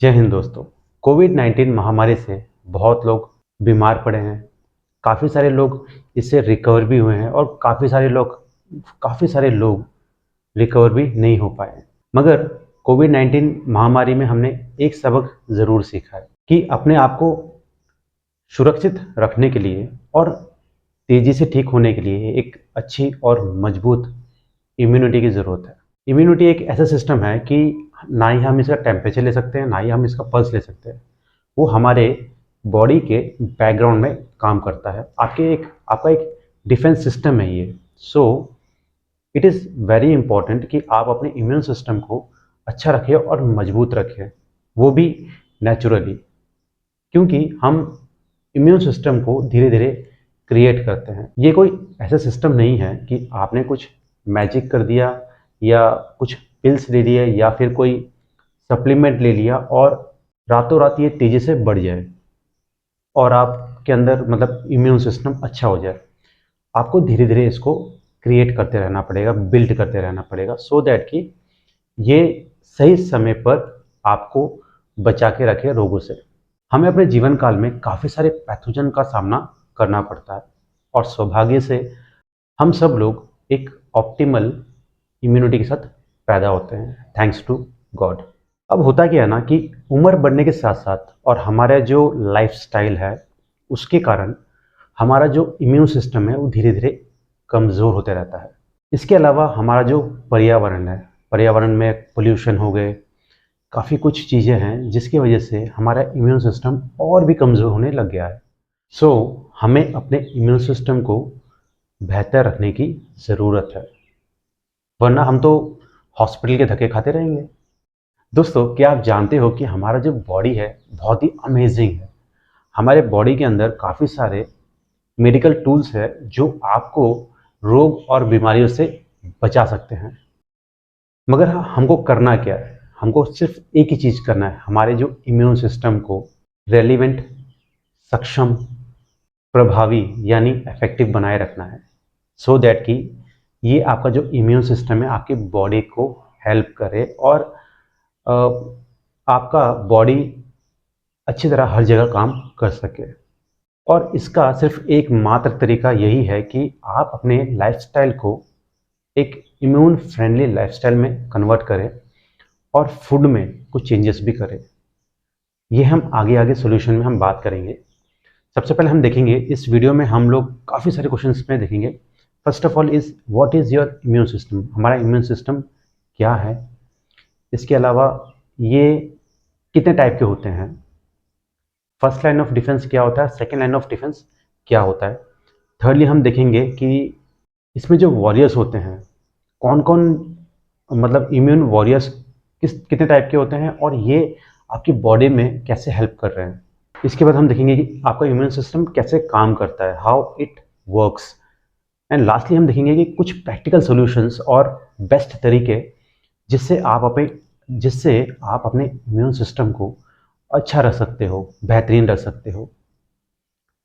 जय हिंद दोस्तों। कोविड-19 महामारी से बहुत लोग बीमार पड़े हैं। काफ़ी सारे लोग इससे रिकवर भी हुए हैं और काफ़ी सारे लोग रिकवर भी नहीं हो पाए हैं। मगर कोविड-19 महामारी में हमने एक सबक ज़रूर सीखा है कि अपने आप को सुरक्षित रखने के लिए और तेज़ी से ठीक होने के लिए एक अच्छी और मजबूत इम्यूनिटी की ज़रूरत है। इम्यूनिटी एक ऐसा सिस्टम है कि ना ही हम इसका टेम्परेचर ले सकते हैं, ना ही हम इसका पल्स ले सकते हैं। वो हमारे बॉडी के बैकग्राउंड में काम करता है। आपका एक डिफेंस सिस्टम है ये। So it is very important कि आप अपने इम्यून सिस्टम को अच्छा रखें और मजबूत रखें, वो भी नेचुरली, क्योंकि हम इम्यून सिस्टम को धीरे धीरे क्रिएट करते हैं। ये कोई ऐसा सिस्टम नहीं है कि आपने कुछ मैजिक कर दिया या कुछ पिल्स ले लिए या फिर कोई सप्लीमेंट ले लिया और रातों रात ये तेज़ी से बढ़ जाए और आपके अंदर मतलब इम्यून सिस्टम अच्छा हो जाए। आपको धीरे धीरे इसको क्रिएट करते रहना पड़ेगा, बिल्ड करते रहना पड़ेगा, सो दैट कि ये सही समय पर आपको बचा के रखे रोगों से। हमें अपने जीवन काल में काफ़ी सारे पैथोजन का सामना करना पड़ता है और सौभाग्य से हम सब लोग एक ऑप्टिमल इम्यूनिटी के साथ पैदा होते हैं, थैंक्स टू गॉड। अब होता क्या है ना कि उम्र बढ़ने के साथ साथ और हमारा जो लाइफस्टाइल है उसके कारण हमारा जो इम्यून सिस्टम है वो धीरे धीरे कमज़ोर होते रहता है। इसके अलावा हमारा जो पर्यावरण है, पर्यावरण में पोल्यूशन हो गए, काफ़ी कुछ चीज़ें हैं जिसकी वजह से हमारा इम्यून सिस्टम और भी कमज़ोर होने लग गया है। सो हमें अपने इम्यून सिस्टम को बेहतर रखने की ज़रूरत है, वरना हम तो हॉस्पिटल के धक्के खाते रहेंगे। दोस्तों, क्या आप जानते हो कि हमारा जो बॉडी है बहुत ही अमेजिंग है। हमारे बॉडी के अंदर काफ़ी सारे मेडिकल टूल्स है जो आपको रोग और बीमारियों से बचा सकते हैं। मगर हमको करना क्या है? हमको सिर्फ एक ही चीज़ करना है, हमारे जो इम्यून सिस्टम को रेलिवेंट, सक्षम, प्रभावी यानी इफेक्टिव बनाए रखना है, सो दैट कि ये आपका जो इम्यून सिस्टम है आपकी बॉडी को हेल्प करे और आपका बॉडी अच्छी तरह हर जगह काम कर सके। और इसका सिर्फ एक मात्र तरीका यही है कि आप अपने लाइफस्टाइल को एक इम्यून फ्रेंडली लाइफस्टाइल में कन्वर्ट करें और फूड में कुछ चेंजेस भी करें। ये हम आगे सॉल्यूशन में हम बात करेंगे। सबसे पहले हम देखेंगे इस वीडियो में हम लोग काफ़ी सारे क्वेश्चंस में देखेंगे। First of all is what is your immune system, हमारा इम्यून सिस्टम क्या है। इसके अलावा ये कितने टाइप के होते हैं, फर्स्ट लाइन ऑफ डिफेंस क्या होता है, सेकेंड लाइन ऑफ डिफेंस क्या होता है। थर्डली हम देखेंगे कि इसमें जो वॉरियर्स होते हैं कौन कौन, मतलब इम्यून वॉरियर्स कितने टाइप के होते हैं और ये आपकी बॉडी में कैसे हेल्प कर रहे हैं। इसके बाद हम देखेंगे कि आपका इम्यून सिस्टम कैसे काम करता है, how it works. And lastly हम देखेंगे कि कुछ प्रैक्टिकल सॉल्यूशंस और बेस्ट तरीके जिससे आप अपने इम्यून सिस्टम को अच्छा रख सकते हो, बेहतरीन रख सकते हो।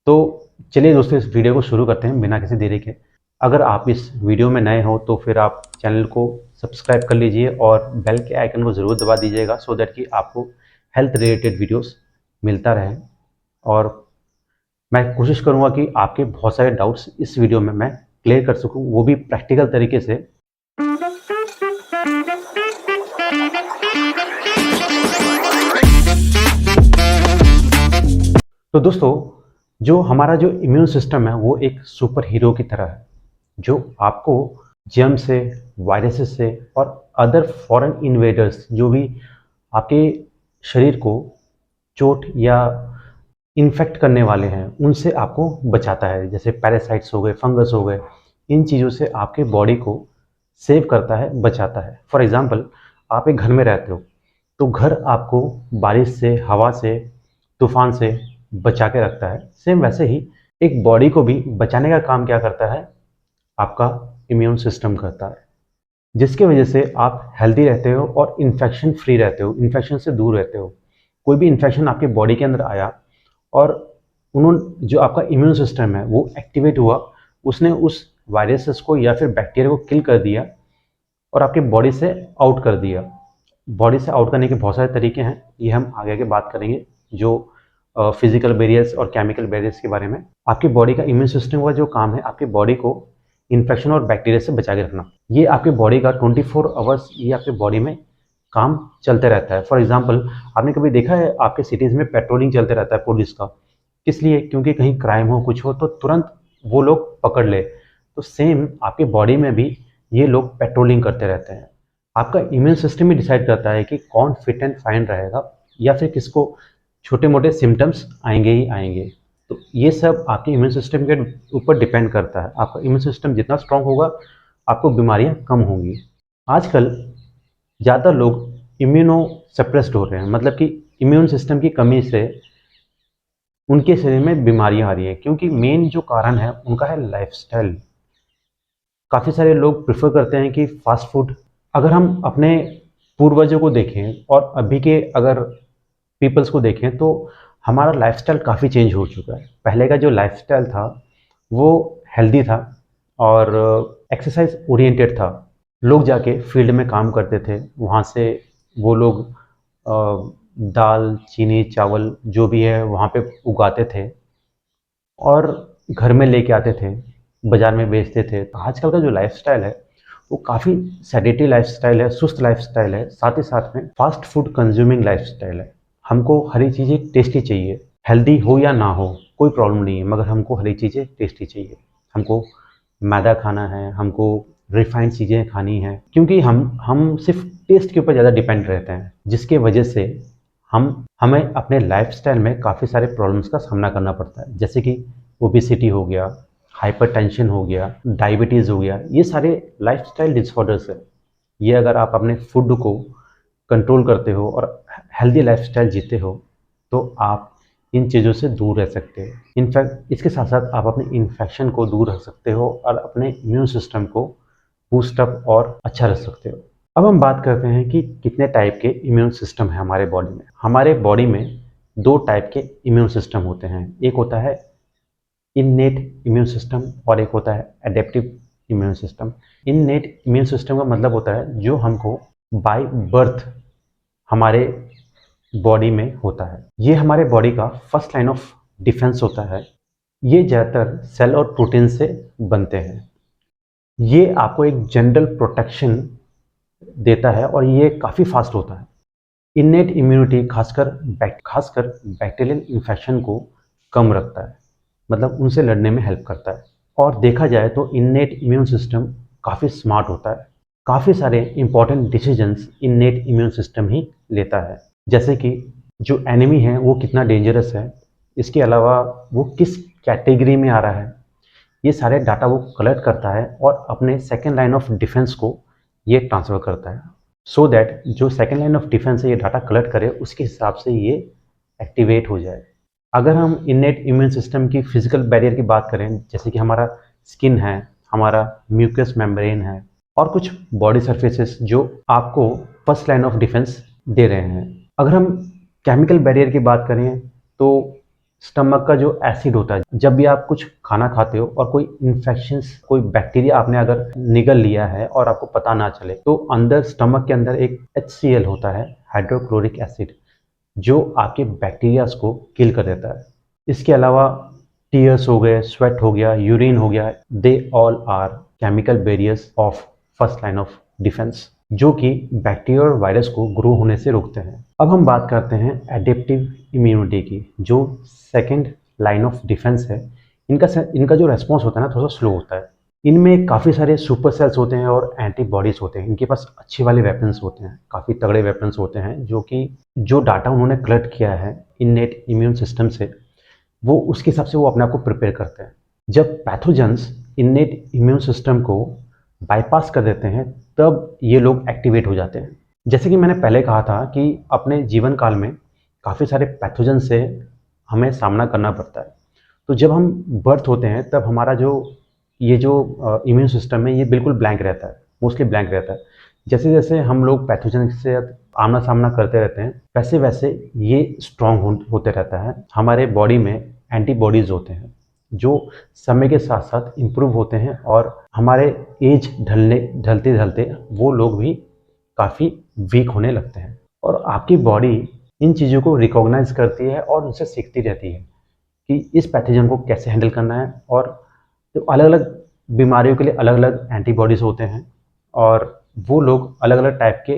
तो चलिए दोस्तों, इस वीडियो को शुरू करते हैं बिना किसी देरी के। अगर आप इस वीडियो में नए हो तो फिर आप चैनल को सब्सक्राइब कर लीजिए और बेल के आइकन को ज़रूर दबा दीजिएगा, सो दैट कि आपको हेल्थ रिलेटेड वीडियोस मिलता रहे। और मैं कोशिश करूँगा कि आपके बहुत सारे डाउट्स इस वीडियो में मैं क्लियर कर सकूँ, वो भी प्रैक्टिकल तरीके से। तो दोस्तों, जो हमारा जो इम्यून सिस्टम है वो एक सुपर हीरो की तरह है जो आपको जर्म से, वायरसेस से और अदर फॉरेन इन्वेडर्स जो भी आपके शरीर को चोट या इन्फेक्ट करने वाले हैं उनसे आपको बचाता है। जैसे पैरासाइट्स हो गए, फंगस हो गए, इन चीज़ों से आपके बॉडी को सेव करता है, बचाता है। फॉर एग्ज़ाम्पल, आप एक घर में रहते हो तो घर आपको बारिश से, हवा से, तूफान से बचा के रखता है। सेम वैसे ही एक बॉडी को भी बचाने का काम क्या करता है, आपका इम्यून सिस्टम करता है, जिसकी वजह से आप हेल्दी रहते हो और इन्फेक्शन फ्री रहते हो, इन्फेक्शन से दूर रहते हो। कोई भी इन्फेक्शन आपके बॉडी के अंदर आया और जो आपका इम्यून सिस्टम है वो एक्टिवेट हुआ, उसने उस वायरसेस को या फिर बैक्टीरिया को किल कर दिया और आपके बॉडी से आउट कर दिया। बॉडी से आउट करने के बहुत सारे तरीके हैं, ये हम आगे आगे बात करेंगे, जो फिजिकल बैरियर्स और केमिकल बैरियर्स के बारे में। आपकी बॉडी का इम्यून सिस्टम का जो काम है, आपकी बॉडी को इन्फेक्शन और बैक्टीरिया से बचा के रखना। ये आपकी बॉडी का 24 आवर्स ये आपकी बॉडी में काम चलते रहता है। फॉर एग्जांपल, आपने कभी देखा है आपके सिटीज़ में पेट्रोलिंग चलते रहता है पुलिस का, किस लिए? क्योंकि कहीं क्राइम हो, कुछ हो तो तुरंत वो लोग पकड़ ले। तो सेम आपकी बॉडी में भी ये लोग पेट्रोलिंग करते रहते हैं। आपका इम्यून सिस्टम ही डिसाइड करता है कि कौन फिट एंड फाइन रहेगा या फिर किसको छोटे मोटे सिम्टम्स आएंगे ही आएंगे। तो ये सब आपके इम्यून सिस्टम के ऊपर डिपेंड करता है। आपका इम्यून सिस्टम जितना स्ट्रांग होगा, आपको बीमारियां कम होंगी। आजकल ज़्यादा लोग इम्यूनो सप्रेस्ड हो रहे हैं, मतलब कि इम्यून सिस्टम की कमी से उनके शरीर में बीमारियां आ रही हैं, क्योंकि मेन जो कारण है उनका है लाइफस्टाइल। काफ़ी सारे लोग प्रेफर करते हैं कि फास्ट फूड। अगर हम अपने पूर्वजों को देखें और अभी के अगर पीपल्स को देखें तो हमारा लाइफस्टाइल काफ़ी चेंज हो चुका है। पहले का जो लाइफस्टाइल था वो हेल्दी था और एक्सरसाइज ओरिएंटेड था। लोग जाके फील्ड में काम करते थे, वहाँ से वो लोग दाल, चीनी, चावल जो भी है वहाँ पे उगाते थे और घर में लेके आते थे, बाज़ार में बेचते थे। आजकल का जो लाइफस्टाइल है वो काफ़ी सेडेटरी लाइफस्टाइल है, सुस्त लाइफस्टाइल है, साथ ही साथ में फास्ट फूड कंज्यूमिंग लाइफस्टाइल है। हमको हरी चीज़ें टेस्टी चाहिए, हेल्दी हो या ना हो कोई प्रॉब्लम नहीं है, मगर हमको हरी चीज़ें टेस्टी चाहिए। हमको मैदा खाना है, हमको रिफाइंड चीज़ें खानी है, क्योंकि हम सिर्फ टेस्ट के ऊपर ज़्यादा डिपेंड रहते हैं, जिसके वजह से हमें अपने लाइफस्टाइल में काफ़ी सारे प्रॉब्लम्स का सामना करना पड़ता है, जैसे कि ओबेसिटी हो गया, हाइपरटेंशन हो गया, डायबिटीज़ हो गया। ये सारे लाइफस्टाइल डिसऑर्डर्स है। ये अगर आप अपने फूड को कंट्रोल करते हो और हेल्दी लाइफस्टाइल जीते हो तो आप इन चीज़ों से दूर रह सकते हो। इनफैक्ट इसके साथ साथ आप अपने इन्फेक्शन को दूर रख सकते हो और अपने इम्यून सिस्टम को बूस्ट अप और अच्छा रख सकते हो। अब हम बात करते हैं कि कितने टाइप के इम्यून सिस्टम है हमारे बॉडी में। हमारे बॉडी में 2 टाइप के इम्यून सिस्टम होते हैं। एक होता है इननेट इम्यून सिस्टम और एक होता है adaptive immune system. Innate immune system का मतलब होता है जो हमको बाय बर्थ हमारे बॉडी में होता है। ये हमारे बॉडी का फर्स्ट लाइन ऑफ डिफेंस होता है। ये ज़्यादातर सेल और प्रोटीन से बनते हैं। ये आपको एक जनरल प्रोटेक्शन देता है और ये काफ़ी फास्ट होता है। इननेट इम्यूनिटी खासकर बैक्टीरियल इन्फेक्शन को कम रखता है, मतलब उनसे लड़ने में हेल्प करता है। और देखा जाए तो इननेट इम्यून सिस्टम काफ़ी स्मार्ट होता है। काफ़ी सारे important decisions innate immune system ही लेता है, जैसे कि जो एनिमी है वो कितना डेंजरस है, इसके अलावा वो किस कैटेगरी में आ रहा है, ये सारे डाटा वो कलेक्ट करता है और अपने सेकेंड लाइन ऑफ डिफेंस को ये ट्रांसफ़र करता है, सो दैट जो सेकेंड लाइन ऑफ डिफेंस है ये डाटा कलेक्ट करे, उसके हिसाब से ये एक्टिवेट हो जाए। अगर हम इननेट इम्यून सिस्टम की फिजिकल बैरियर की बात करें, जैसे कि हमारा स्किन है, हमारा म्यूकस मेम्ब्रेन है और कुछ बॉडी सर्फेसेस जो आपको फर्स्ट लाइन ऑफ डिफेंस दे रहे हैं। अगर हम केमिकल बैरियर की बात करें तो स्टमक का जो एसिड होता है, जब भी आप कुछ खाना खाते हो और कोई इन्फेक्शंस, कोई बैक्टीरिया आपने अगर निगल लिया है और आपको पता ना चले, तो अंदर स्टमक के अंदर एक HCl होता है, हाइड्रोक्लोरिक एसिड, जो आपके बैक्टीरियाज को किल कर देता है। इसके अलावा टीयर्स हो गए, स्वेट हो गया, यूरिन हो गया, they all are chemical barriers of first line of defence, जो कि बैक्टीरिया और वायरस को ग्रो होने से रोकते हैं। अब हम बात करते हैं एडेप्टिव इम्यूनिटी की, जो सेकेंड लाइन ऑफ डिफेंस है। इनका जो रेस्पॉन्स होता है ना, थोड़ा सा स्लो होता है। इनमें काफ़ी सारे सुपर सेल्स होते हैं और एंटीबॉडीज़ होते हैं। इनके पास अच्छे वाले वेपन्स होते हैं, काफ़ी तगड़े वेपन्स होते हैं, जो कि जो डाटा उन्होंने कलेक्ट किया है इननेट इम्यून सिस्टम से, वो उसके हिसाब से वो अपने आप को प्रिपेयर करते हैं। जब पैथोजेंस इननेट इम्यून सिस्टम को बाईपास कर देते हैं, तब ये लोग एक्टिवेट हो जाते हैं। जैसे कि मैंने पहले कहा था कि अपने जीवन काल में काफ़ी सारे पैथोजन से हमें सामना करना पड़ता है। तो जब हम बर्थ होते हैं तब हमारा जो इम्यून सिस्टम है ये बिल्कुल ब्लैंक रहता है, मोस्टली ब्लैंक रहता है। जैसे जैसे हम लोग पैथोजन से आमना सामना करते रहते हैं, वैसे वैसे ये स्ट्रॉन्ग होते रहता है। हमारे बॉडी में एंटीबॉडीज़ होते हैं जो समय के साथ साथ इम्प्रूव होते हैं और हमारे एज ढलते ढलते वो लोग भी काफ़ी वीक होने लगते हैं। और आपकी बॉडी इन चीज़ों को रिकॉग्नाइज करती है और उनसे सीखती रहती है कि इस पैथोजन को कैसे हैंडल करना है। और तो अलग अलग बीमारियों के लिए अलग अलग एंटीबॉडीज़ होते हैं और वो लोग अलग अलग टाइप के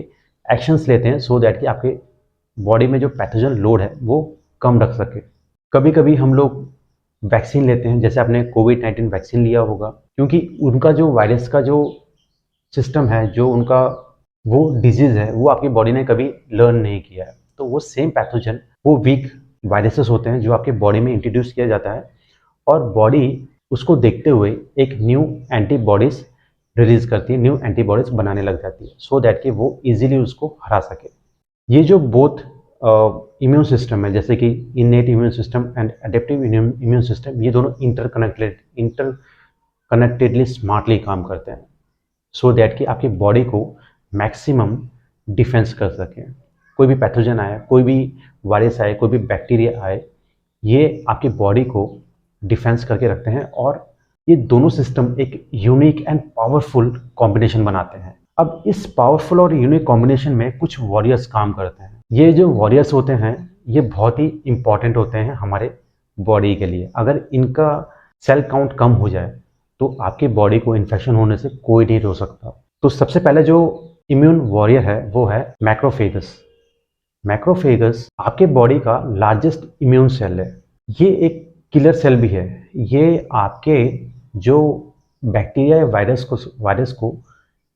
एक्शंस लेते हैं सो दैट कि आपके बॉडी में जो पैथोजन लोड है वो कम रख सके। कभी कभी हम लोग वैक्सीन लेते हैं, जैसे आपने कोविड-19 वैक्सीन लिया होगा, क्योंकि उनका जो वायरस का जो सिस्टम है, जो उनका वो डिजीज़ है, वो आपकी बॉडी ने कभी लर्न नहीं किया है। तो वो सेम पैथोजन, वो वीक वायरसेस होते हैं जो आपके बॉडी में इंट्रोड्यूस किया जाता है और बॉडी उसको देखते हुए एक न्यू एंटीबॉडीज़ रिलीज़ करती है, न्यू एंटीबॉडीज़ बनाने लग जाती है सो दैट कि वो ईज़िली उसको हरा सके। ये जो बोथ इम्यून सिस्टम है, जैसे कि इनेट immune system and adaptive immune system, ये दोनों इंटरकनेक्टेडली स्मार्टली काम करते हैं सो दैट कि आपकी बॉडी को मैक्सिमम डिफेंस कर सकें। कोई भी पैथोजन आए, कोई भी वायरस आए, कोई भी बैक्टीरिया आए, ये आपकी बॉडी को डिफेंस करके रखते हैं और ये दोनों सिस्टम एक यूनिक एंड पावरफुल कॉम्बिनेशन बनाते हैं। अब इस पावरफुल और यूनिक कॉम्बिनेशन में कुछ वॉरियर्स काम करते हैं। ये जो वॉरियर्स होते हैं ये बहुत ही इंपॉर्टेंट होते हैं हमारे बॉडी के लिए। अगर इनका सेल काउंट कम हो जाए तो आपकी बॉडी को इन्फेक्शन होने से कोई नहीं रोक सकता। तो सबसे पहले जो इम्यून वॉरियर है वो है मैक्रोफेगस। मैक्रोफेगस आपके बॉडी का लार्जेस्ट इम्यून सेल है। ये एक किलर सेल भी है। ये आपके जो बैक्टीरिया या वायरस को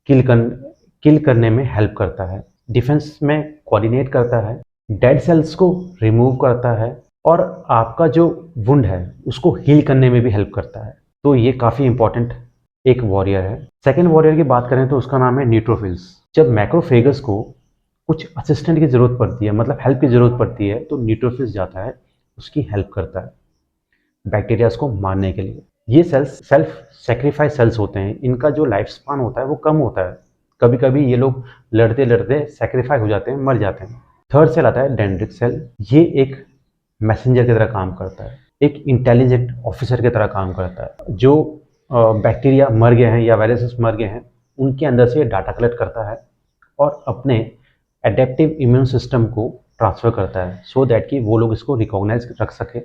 किल करने में हेल्प करता है, डिफेंस में कोऑर्डिनेट करता है, डेड सेल्स को रिमूव करता है और आपका जो वुंड है उसको हील करने में भी हेल्प करता है। तो ये काफ़ी इंपॉर्टेंट एक वॉरियर है। सेकेंड वॉरियर की बात करें तो उसका नाम है न्यूट्रोफिल्स। जब मैक्रोफेगस को कुछ असिस्टेंट की ज़रूरत पड़ती है, मतलब हेल्प की ज़रूरत पड़ती है, तो न्यूट्रोफिल्स जाता है, उसकी हेल्प करता है बैक्टीरियाज को मारने के लिए। ये सेल्स सेल्फ सेक्रीफाइस सेल्स होते हैं। इनका जो लाइफ स्पान होता है वो कम होता है। कभी कभी ये लोग लड़ते लड़ते सेक्रीफाई हो जाते हैं, मर जाते हैं। थर्ड सेल आता है डेंड्रिटिक सेल। ये एक मैसेंजर की तरह काम करता है, एक इंटेलिजेंट ऑफिसर की तरह काम करता है। जो बैक्टीरिया मर गए हैं या वायरसेस मर गए हैं उनके अंदर से डाटा कलेक्ट करता है और अपने एडेप्टिव इम्यून सिस्टम को ट्रांसफ़र करता है सो दैट कि वो लोग इसको रिकॉग्नाइज रख सके,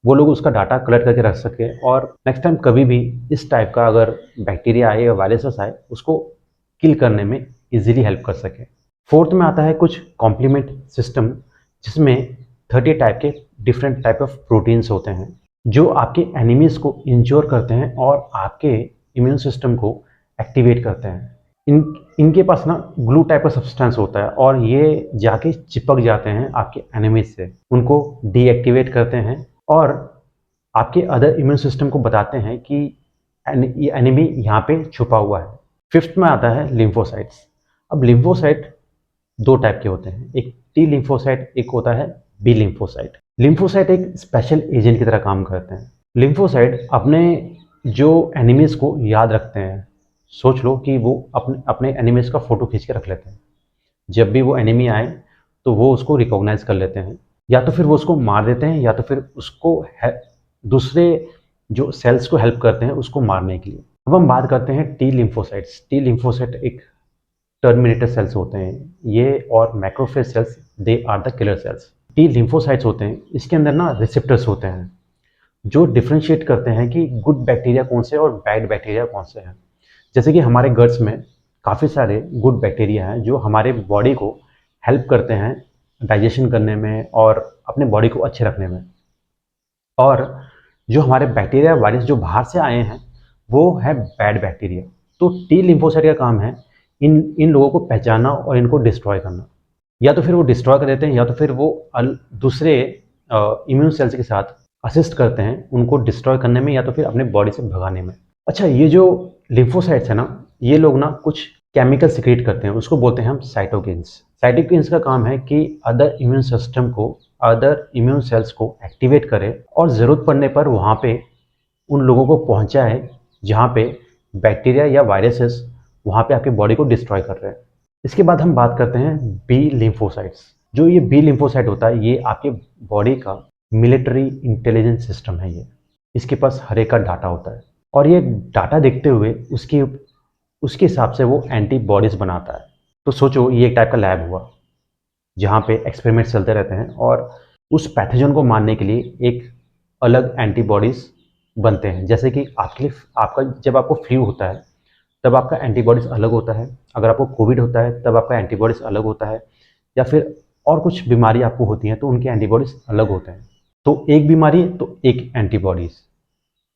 वो लोग उसका डाटा कलेक्ट करके रख सके और नेक्स्ट टाइम कभी भी इस टाइप का अगर बैक्टीरिया आए या वायरसेस आए उसको किल करने में इजीली हेल्प कर सके। फोर्थ में आता है कुछ कॉम्प्लीमेंट सिस्टम, जिसमें 30 टाइप के डिफरेंट टाइप ऑफ प्रोटीन्स होते हैं जो आपके एनिमीज को इंश्योर करते हैं और आपके इम्यून सिस्टम को एक्टिवेट करते हैं। इनके पास ना ग्लू टाइप का सब्सटेंस होता है और ये जाके चिपक जाते हैं आपके एनिमीज से, उनको डीएक्टिवेट करते हैं और आपके अदर इम्यून सिस्टम को बताते हैं कि ये एनिमी यहाँ पे छुपा हुआ है। फिफ्थ में आता है लिम्फोसाइट्स। अब लिम्फोसाइट दो टाइप के होते हैं, एक टी लिम्फोसाइट, एक होता है बी लिम्फोसाइट। लिम्फोसाइट एक स्पेशल एजेंट की तरह काम करते हैं। लिम्फोसाइट अपने जो एनिमीज को याद रखते हैं। सोच लो कि वो अपने एनिमीज का फोटो खींच के रख लेते हैं। जब भी वो एनिमी आए तो वो उसको रिकॉग्नाइज कर लेते हैं, या तो फिर वो उसको मार देते हैं या तो फिर उसको दूसरे जो सेल्स को हेल्प करते हैं उसको मारने के लिए। अब हम बात करते हैं टी लिम्फोसाइट्स। टी लिम्फोसाइट एक टर्मिनेटर सेल्स होते हैं ये, और macrophage cells they are the killer cells. T lymphocytes होते हैं, इसके अंदर ना रिसेप्टर्स होते हैं जो डिफ्रेंशिएट करते हैं कि गुड बैक्टीरिया कौन से और बैड बैक्टीरिया कौन से हैं। जैसे कि हमारे गट्स में काफ़ी सारे गुड बैक्टीरिया हैं जो हमारे बॉडी को हेल्प करते हैं डाइजेशन करने में और अपने बॉडी को अच्छे रखने में, और जो हमारे बैक्टीरिया वायरस जो बाहर से आए हैं वो है बैड बैक्टीरिया। तो टी लिम्फोसाइट का काम है इन लोगों को पहचानना और इनको डिस्ट्रॉय करना। या तो फिर वो डिस्ट्रॉय कर देते हैं या तो फिर वो दूसरे इम्यून सेल्स के साथ असिस्ट करते हैं उनको डिस्ट्रॉय करने में या तो फिर अपने बॉडी से भगाने में। अच्छा, ये जो लिम्फोसाइट्स है ना, ये लोग ना कुछ केमिकल सिक्रेट करते हैं, उसको बोलते हैं हम साइटोकिन्स। साइटोकिन्स का काम है कि अदर इम्यून सिस्टम को, अदर इम्यून सेल्स को एक्टिवेट करे और ज़रूरत पड़ने पर वहाँ पे उन लोगों को पहुँचाए जहाँ पे बैक्टीरिया या वायरसेस वहाँ पे आपकी बॉडी को डिस्ट्रॉय कर रहे हैं। इसके बाद हम बात करते हैं बी लिम्फोसाइट्स। जो ये बी लिम्फोसाइट होता है ये आपके बॉडी का मिलिट्री इंटेलिजेंस सिस्टम है। ये इसके पास हर एक का डाटा होता है और ये डाटा देखते हुए उसके हिसाब से वो एंटीबॉडीज़ बनाता है। तो सोचो ये एक टाइप का लैब हुआ जहाँ पे एक्सपेरिमेंट्स चलते रहते हैं और उस पैथोजन को मारने के लिए एक अलग एंटीबॉडीज़ बनते हैं। जैसे कि आपके लिए आपका जब आपको फ्लू होता है तब आपका एंटीबॉडीज़ अलग होता है, अगर आपको कोविड होता है तब आपका एंटीबॉडीज़ अलग होता है, या फिर और कुछ बीमारी आपको होती हैं तो उनके एंटीबॉडीज़ अलग होते हैं। तो एक बीमारी है तो एक एंटीबॉडीज़,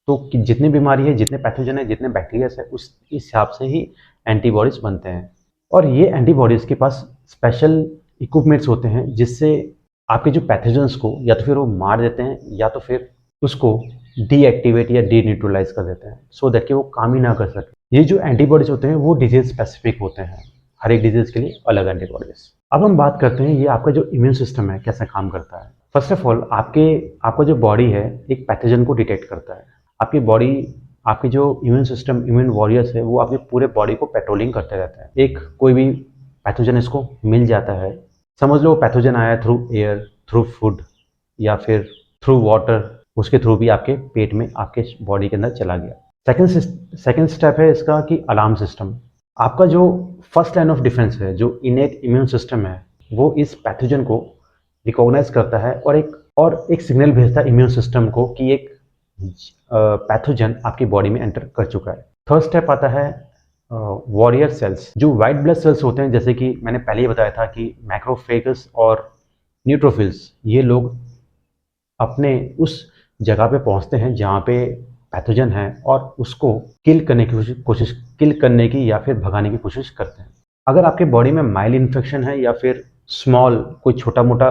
तो जितनी बीमारी है, जितने पैथोजन है, जितने बैक्टीरियाज है, उस हिसाब से ही एंटीबॉडीज़ बनते हैं। और ये एंटीबॉडीज़ के पास स्पेशल इक्विपमेंट्स होते हैं जिससे आपके जो पैथोजन्स को या तो फिर वो मार देते हैं या तो फिर उसको डीएक्टिवेट या डीन्यूट्रलाइज कर देते हैं, सो दैट कि वो काम ही ना कर सके। ये जो एंटीबॉडीज होते हैं वो डिजीज स्पेसिफिक होते हैं, हर एक डिजीज के लिए अलग एंटीबॉडीज। अब हम बात करते हैं ये आपका जो इम्यून सिस्टम है कैसे काम करता है। फर्स्ट ऑफ ऑल आपका जो बॉडी है एक पैथोजन को डिटेक्ट करता है। आपकी बॉडी, आपकी जो इम्यून सिस्टम, इम्यून वॉरियर्स है, वो आपके पूरे बॉडी को पेट्रोलिंग करते रहते हैं। एक कोई भी पैथोजन इसको मिल जाता है, समझ लो पैथोजन आया थ्रू एयर, थ्रू फूड या फिर थ्रू वाटर, उसके थ्रू भी आपके पेट में, आपके बॉडी के अंदर चला गया। सेकेंड स्टेप है इसका कि अलार्म सिस्टम। आपका जो फर्स्ट लाइन ऑफ डिफेंस है, जो इनेट इम्यून सिस्टम है, वो इस पैथोजन को रिकॉग्नाइज करता है और एक सिग्नल भेजता है इम्यून सिस्टम को कि एक पैथोजन आपकी बॉडी में एंटर कर चुका है। थर्ड स्टेप आता है वॉरियर सेल्स, जो वाइट ब्लड सेल्स होते हैं, जैसे कि मैंने पहले ही बताया था कि मैक्रोफेगस और न्यूट्रोफिल्स, ये लोग अपने उस जगह पे पहुंचते हैं जहाँ पे पैथोजन है और उसको किल करने की या फिर भगाने की कोशिश करते हैं। अगर आपके बॉडी में माइल्ड इन्फेक्शन है या फिर स्मॉल कोई छोटा मोटा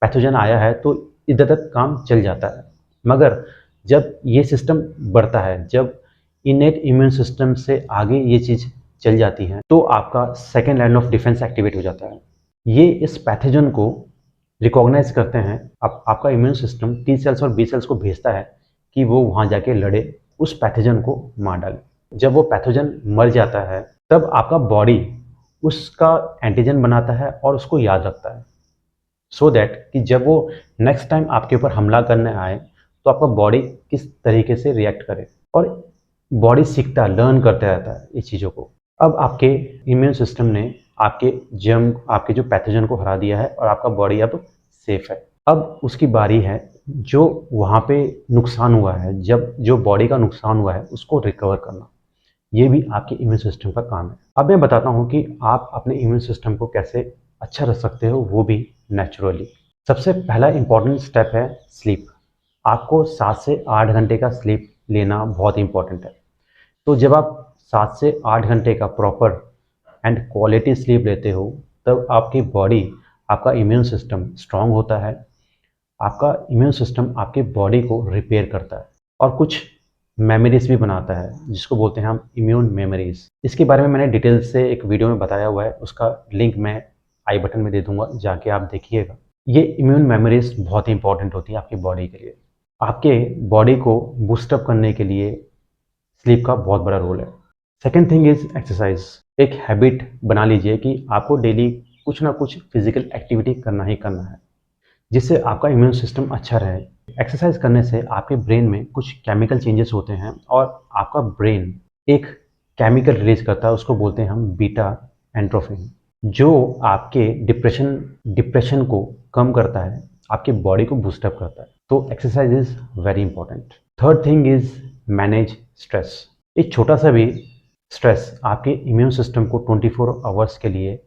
पैथोजन आया है तो इधर तक काम चल जाता है, मगर जब ये सिस्टम बढ़ता है, जब इनेट इम्यून सिस्टम से आगे ये चीज़ चल जाती है, तो आपका second line of defence activate हो जाता है। ये इस पैथोजन को रिकॉग्नाइज करते हैं। आपका इम्यून सिस्टम टी सेल्स और बी सेल्स को भेजता है कि वो वहाँ जाके लड़े, उस पैथोजन को मार डाले। जब वो पैथोजन मर जाता है तब आपका बॉडी उसका एंटीजन बनाता है और उसको याद रखता है, सो दैट कि जब वो नेक्स्ट टाइम आपके ऊपर हमला करने आए तो आपका बॉडी किस तरीके से रिएक्ट करे। और बॉडी सीखता है, लर्न करते रहता है इस चीज़ों को। अब आपके इम्यून सिस्टम ने आपके जो पैथोजन को हरा दिया है और आपका बॉडी अब सेफ है। अब उसकी बारी है जो वहाँ पे नुकसान हुआ है, जब जो बॉडी का नुकसान हुआ है उसको रिकवर करना, ये भी आपके इम्यून सिस्टम का काम है। अब मैं बताता हूँ कि आप अपने इम्यून सिस्टम को कैसे अच्छा रख सकते हो, वो भी नेचुरली। सबसे पहला इंपॉर्टेंट स्टेप है स्लीप। आपको 7 से 8 घंटे का स्लीप लेना बहुत इंपॉर्टेंट है। तो जब आप 7 से 8 घंटे का प्रॉपर एंड क्वालिटी स्लीप लेते हो तब आपकी बॉडी, आपका इम्यून सिस्टम स्ट्रांग होता है। आपका इम्यून सिस्टम आपके बॉडी को रिपेयर करता है और कुछ मेमोरीज भी बनाता है जिसको बोलते हैं हम इम्यून मेमोरीज। इसके बारे में मैंने डिटेल से एक वीडियो में बताया हुआ है, उसका लिंक मैं आई बटन में दे दूंगा, जाके आप देखिएगा। ये इम्यून मेमोरीज बहुत इंपॉर्टेंट होती है आपकी बॉडी के लिए। आपके बॉडी को बूस्टअप करने के लिए स्लीप का बहुत बड़ा रोल है। Second thing is exercise. एक हैबिट बना लीजिए कि आपको डेली कुछ ना कुछ फिजिकल एक्टिविटी करना ही करना है, जिससे आपका इम्यून सिस्टम अच्छा रहे। एक्सरसाइज करने से आपके ब्रेन में कुछ केमिकल चेंजेस होते हैं और आपका ब्रेन एक केमिकल रिलीज करता है, उसको बोलते हैं हम बीटा एंड्रोफिन, जो आपके डिप्रेशन को कम करता है, आपके बॉडी को बूस्टअप करता है। तो exercise is very important. Third thing is manage stress. एक छोटा सा भी स्ट्रेस आपके इम्यून सिस्टम को 24 आवर्स के लिए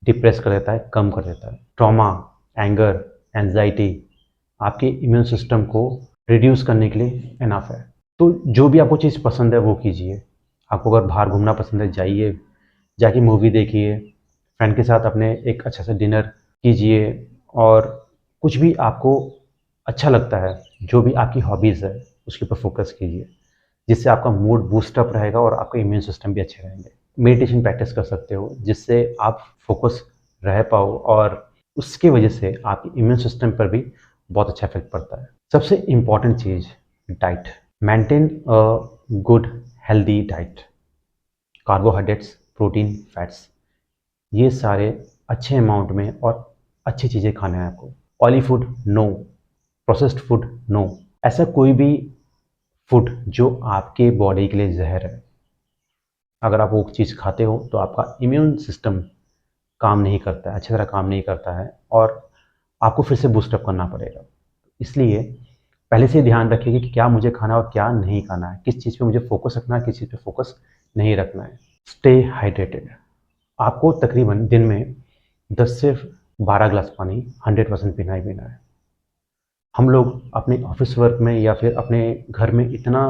डिप्रेस कर देता है, कम कर देता है। ट्रॉमा, एंगर, एंजाइटी आपके इम्यून सिस्टम को रिड्यूस करने के लिए इनफ है। तो जो भी आपको चीज़ पसंद है वो कीजिए। आपको अगर बाहर घूमना पसंद है जाइए, जाके मूवी देखिए, फ्रेंड के साथ अपने एक अच्छा सा डिनर कीजिए, और कुछ भी आपको अच्छा लगता है, जो भी आपकी हॉबीज़ है उसके ऊपर फोकस कीजिए, जिससे आपका मूड बूस्टअप रहेगा और आपका इम्यून सिस्टम भी अच्छे रहेंगे। मेडिटेशन प्रैक्टिस कर सकते हो जिससे आप फोकस रह पाओ और उसके वजह से आपके इम्यून सिस्टम पर भी बहुत अच्छा इफेक्ट पड़ता है। सबसे important cheese diet. Maintain a good healthy diet. Carbohydrates, protein, fats, ये सारे अच्छे अमाउंट में और अच्छी चीज़ें खाना है आपको। Oily food no, processed food no. ऐसा कोई भी फूड जो आपके बॉडी के लिए जहर है अगर आप वो चीज़ खाते हो तो आपका इम्यून सिस्टम काम नहीं करता है, अच्छी तरह काम नहीं करता है और आपको फिर से बूस्टअप करना पड़ेगा। इसलिए पहले से ही ध्यान रखिए कि क्या मुझे खाना है और क्या नहीं खाना है, किस चीज़ पे मुझे फोकस रखना है, किस चीज़ पे फोकस नहीं रखना है। Stay hydrated. आपको तकरीबन दिन में 10 से 12 ग्लास पानी 100% पीना ही पीना है। हम लोग अपने ऑफिस वर्क में या फिर अपने घर में इतना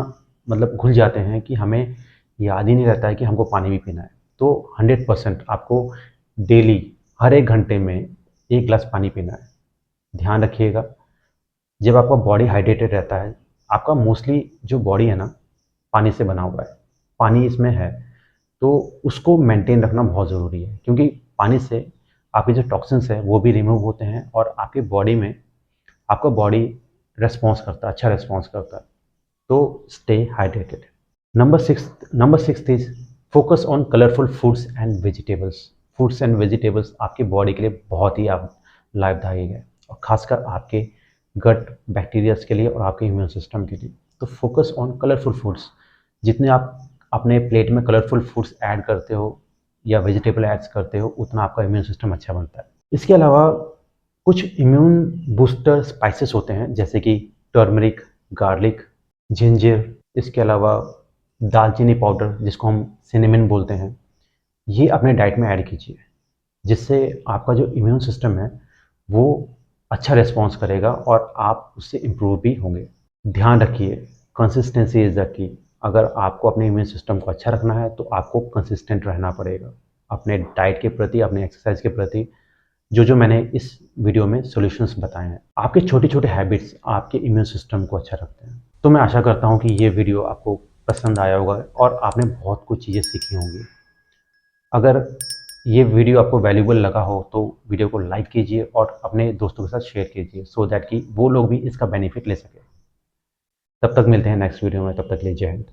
मतलब घुल जाते हैं कि हमें याद ही नहीं रहता है कि हमको पानी भी पीना है। तो 100% आपको डेली हर 1 घंटे में 1 ग्लास पानी पीना है। ध्यान रखिएगा, जब आपका बॉडी हाइड्रेटेड रहता है, आपका मोस्टली जो बॉडी है ना, पानी से बना हुआ है, पानी इसमें है, तो उसको मेंटेन रखना बहुत ज़रूरी है क्योंकि पानी से आपके जो टॉक्सिन्स हैं वो भी रिमूव होते हैं और आपके बॉडी में आपका बॉडी रिस्पॉन्स करता है, अच्छा रिस्पॉन्स करता है। तो stay hydrated. Number six is focus on colourful foods and vegetables. Fruits and vegetables आपकी बॉडी के लिए बहुत ही लाभदायक है और खासकर आपके गट बैक्टीरियाज के लिए और आपके इम्यून सिस्टम के लिए। तो फोकस ऑन कलरफुल फूड्स। जितने आप अपने प्लेट में कलरफुल फूड्स ऐड करते हो या वेजिटेबल ऐड्स करते हो, उतना आपका इम्यून सिस्टम अच्छा बनता है। इसके अलावा कुछ इम्यून बूस्टर स्पाइसेस होते हैं जैसे कि टर्मरिक, गार्लिक, जिंजर, इसके अलावा दालचीनी पाउडर जिसको हम सिनेमन बोलते हैं, ये अपने डाइट में ऐड कीजिए, जिससे आपका जो इम्यून सिस्टम है वो अच्छा रिस्पॉन्स करेगा और आप उससे इम्प्रूव भी होंगे। ध्यान रखिए, कंसिस्टेंसी इज़ द की। अगर आपको अपने इम्यून सिस्टम को अच्छा रखना है तो आपको कंसिस्टेंट रहना पड़ेगा अपने डाइट के प्रति, अपने एक्सरसाइज के प्रति, जो मैंने इस वीडियो में सॉल्यूशंस बताए हैं। आपके छोटे छोटे हैबिट्स आपके इम्यून सिस्टम को अच्छा रखते हैं। तो मैं आशा करता हूँ कि ये वीडियो आपको पसंद आया होगा और आपने बहुत कुछ चीज़ें सीखी होंगी। अगर ये वीडियो आपको वैल्यूबल लगा हो तो वीडियो को लाइक कीजिए और अपने दोस्तों के साथ शेयर कीजिए सो दैट कि वो लोग भी इसका बेनिफिट ले सकें। तब तक मिलते हैं नेक्स्ट वीडियो में, तब तक के लिए जय हिंद।